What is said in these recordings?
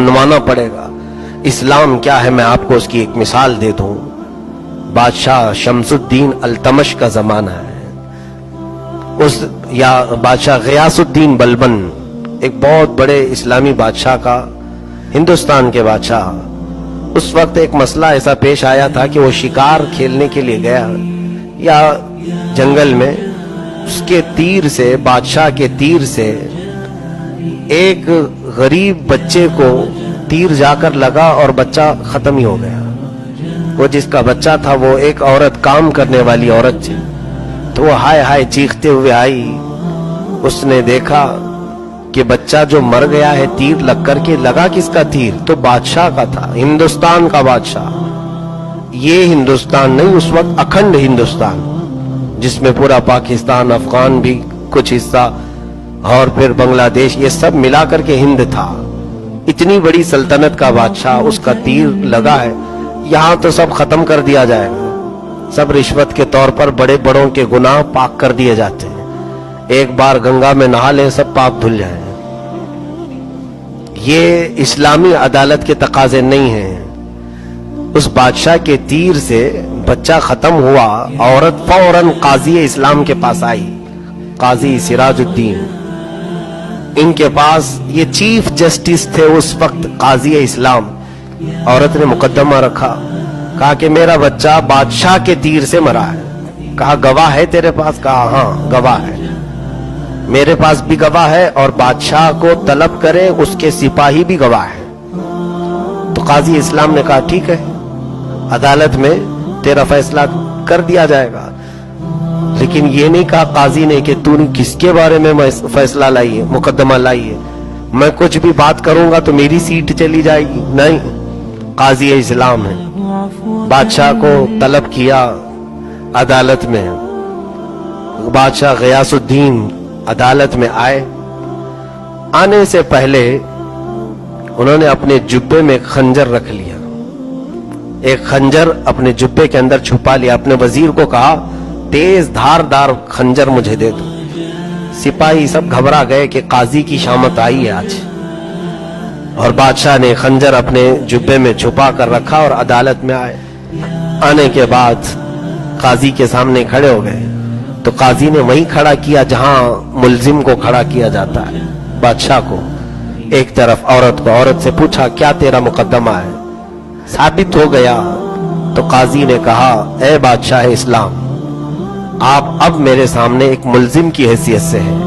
मनवाना पड़ेगा। इस्लाम क्या है, मैं आपको उसकी एक मिसाल दे दूं। बादशाह शमसुद्दीन अल्तमश का जमाना है, या बादशाह गियासुद्दीन बलबन, एक बहुत बड़े इस्लामी बादशाह का, हिंदुस्तान के बादशाह। उस वक्त एक मसला ऐसा पेश आया था कि वो शिकार खेलने के लिए गया या जंगल में, उसके तीर से, बादशाह के तीर से एक गरीब बच्चे को तीर जाकर लगा और बच्चा खत्म ही हो गया। वो जिसका बच्चा था वो एक औरत, काम करने वाली औरत थी। तो वो हाय हाय चीखते हुए आई। उसने देखा कि बच्चा जो मर गया है तीर लग करके, लगा किसका तीर? तो बादशाह का था, हिंदुस्तान का बादशाह। ये हिंदुस्तान नहीं, उस वक्त अखंड हिंदुस्तान, जिसमें पूरा पाकिस्तान, अफगान भी कुछ हिस्सा और फिर बांग्लादेश, ये सब मिला करके हिंद था। इतनी बड़ी सल्तनत का बादशाह, उसका तीर लगा है। यहां तो सब खत्म कर दिया जाएगा, सब रिश्वत के तौर पर बड़े बड़ों के गुनाह पाक कर दिए जाते हैं। एक बार गंगा में नहा लें, सब पाप धुल जाए। ये इस्लामी अदालत के तकाजे नहीं हैं। उस बादशाह के तीर से बच्चा खत्म हुआ, औरत फौरन काजी इस्लाम के पास आई, काजी सिराजुद्दीन। इनके पास ये चीफ जस्टिस थे उस वक्त, काजी इस्लाम। औरत ने मुकदमा रखा, कहा कि मेरा बच्चा बादशाह के तीर से मरा है। कहा गवाह है तेरे पास? कहा हाँ गवाह है, मेरे पास भी गवाह है और बादशाह को तलब करे उसके सिपाही भी गवाह है। तो काजी इस्लाम ने कहा ठीक है, अदालत में तेरा फैसला कर दिया जाएगा। लेकिन ये नहीं कहा काजी ने कि तूने किसके बारे में फैसला लाई है, मुकदमा लाई है, मैं कुछ भी बात करूंगा तो मेरी सीट चली जाएगी। नहीं, काजी इस्लाम है। बादशाह को तलब किया अदालत में। बादशाह गियासुद्दीन अदालत में आए। आने से पहले उन्होंने अपने जुब्बे में एक खंजर रख लिया, एक खंजर अपने जुब्बे के अंदर छुपा लिया। अपने वजीर को कहा तेज धारदार खंजर मुझे दे दो। सिपाही सब घबरा गए कि काजी की शामत आई है आज। और बादशाह ने खंजर अपने जुब्बे में छुपा कर रखा और अदालत में आए। आने के बाद काजी के सामने खड़े हो गए। तो काजी ने वहीं खड़ा किया जहां मुल्जिम को खड़ा किया जाता है, बादशाह को एक तरफ, औरत को। औरत से पूछा क्या तेरा मुकदमा है? साबित हो गया तो काजी ने कहा ए बादशाह इस्लाम, आप अब मेरे सामने एक मुल्जिम की हैसियत से हैं।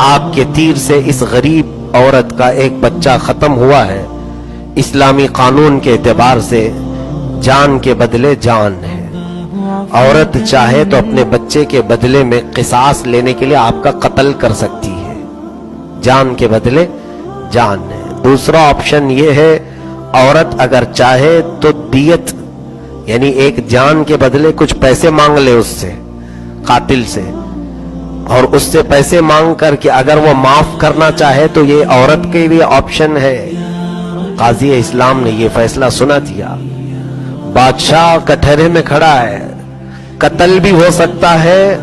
आपके तीर से इस गरीब औरत का एक बच्चा खत्म हुआ है। इस्लामी कानून के एतबार से जान के बदले जान है। औरत चाहे तो अपने बच्चे के बदले में किसास लेने के लिए आपका कत्ल कर सकती है, जान के बदले जान है। दूसरा ऑप्शन ये है, औरत अगर चाहे तो दियत, यानी एक जान के बदले कुछ पैसे मांग ले उससे, कातिल से, और उससे पैसे मांग करके अगर वो माफ करना चाहे तो ये औरत के लिए ऑप्शन है। काजी इस्लाम ने ये फैसला सुना दिया। बादशाह कटहरे में खड़ा है, कत्ल भी हो सकता है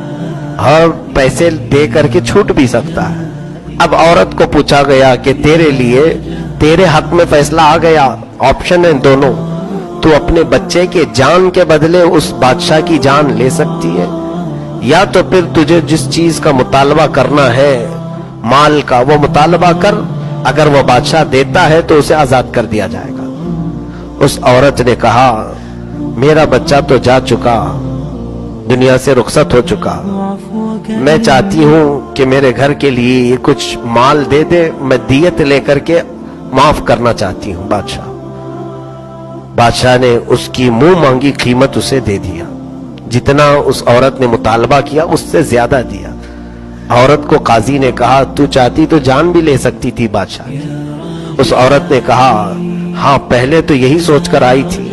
और पैसे दे करके छूट भी सकता है। अब औरत को पूछा गया कि तेरे लिए, तेरे हक में फैसला आ गया, ऑप्शन है दोनों, तू अपने बच्चे के जान के बदले उस बादशाह की जान ले सकती है, या तो फिर तुझे जिस चीज का मुतालबा करना है, माल का, वो मुतालबा कर। अगर वो बादशाह देता है तो उसे आजाद कर दिया जाएगा। उस औरत ने कहा मेरा बच्चा तो जा चुका, दुनिया से रुखसत हो चुका, मैं चाहती हूं कि मेरे घर के लिए ये कुछ माल दे दे, मैं दियत लेकर के माफ करना चाहती हूं। बादशाह ने उसकी मुंह मांगी कीमत उसे दे दिया, जितना उस औरत ने मुतालबा किया उससे ज्यादा दिया। औरत को काजी ने कहा तू चाहती तो जान भी ले सकती थी बादशाह की। उस औरत ने कहा हाँ पहले तो यही सोचकर आई थी,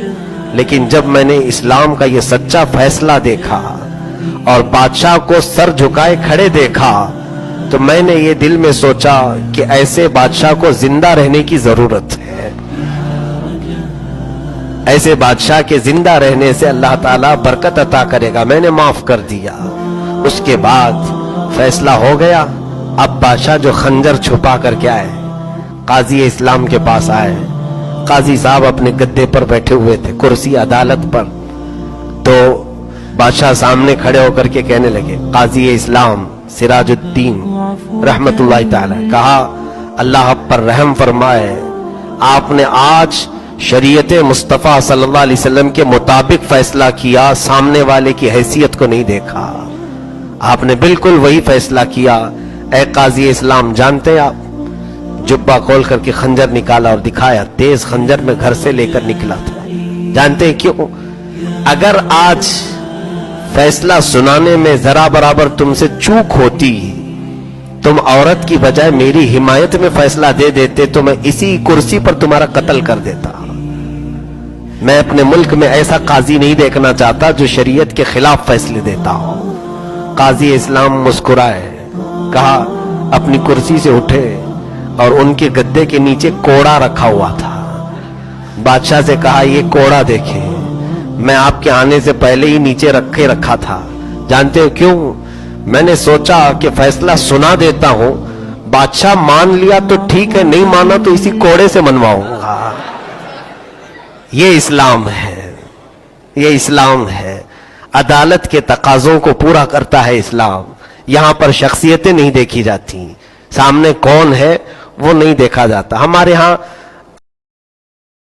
लेकिन जब मैंने इस्लाम का ये सच्चा फैसला देखा और बादशाह को सर झुकाए खड़े देखा, तो मैंने ये दिल में सोचा कि ऐसे बादशाह को जिंदा रहने की जरूरत है। ऐसे बादशाह के जिंदा रहने से अल्लाह ताला बरकत अता करेगा। मैंने माफ कर दिया। उसके बाद फैसला हो गया। अब बादशाह जो खंजर छुपा करके आए, قاضی اسلام کے پاس آئے. قاضی صاحب اپنے گدے پر بیٹھے ہوئے تھے, کرسی عدالت پر. تو بادشاہ سامنے کھڑے ہو کر کے کہنے لگے, قاضی اسلام سراج الدین رحمت اللہ تعالی, کہا اللہ آپ پر رحم فرمائے, آپ نے آج شریعت مصطفیٰ صلی اللہ علیہ وسلم کے مطابق فیصلہ کیا, سامنے والے کی حیثیت کو نہیں دیکھا, آپ نے بالکل وہی فیصلہ کیا. اے قاضی اسلام, جانتے ہیں آپ, جبہ کھول کر کے خنجر نکالا اور دکھایا, تیز خنجر میں گھر سے لے کر نکلا تھا. جانتے ہیں کیوں؟ اگر آج فیصلہ سنانے میں ذرا برابر تم سے چوک ہوتی, تم عورت کی بجائے میری حمایت میں فیصلہ دے دیتے تو میں اسی کرسی پر تمہارا قتل کر دیتا. میں اپنے ملک میں ایسا قاضی نہیں دیکھنا چاہتا جو شریعت کے خلاف فیصلے دیتا ہو. قاضی اسلام مسکرائے, کہا اپنی کرسی سے اٹھے اور ان کے گدے کے نیچے کوڑا رکھا ہوا تھا. بادشاہ سے کہا یہ کوڑا دیکھیں, میں آپ کے آنے سے پہلے ہی نیچے رکھا تھا. جانتے ہو کیوں؟ میں نے سوچا کہ فیصلہ سنا دیتا ہوں, بادشاہ مان لیا تو ٹھیک ہے, نہیں مانا تو اسی کوڑے سے منواؤں گا. یہ اسلام ہے, یہ اسلام ہے. عدالت کے تقاضوں کو پورا کرتا ہے اسلام. یہاں پر شخصیتیں نہیں دیکھی جاتی, سامنے کون ہے وہ نہیں دیکھا جاتا. ہمارے ہاں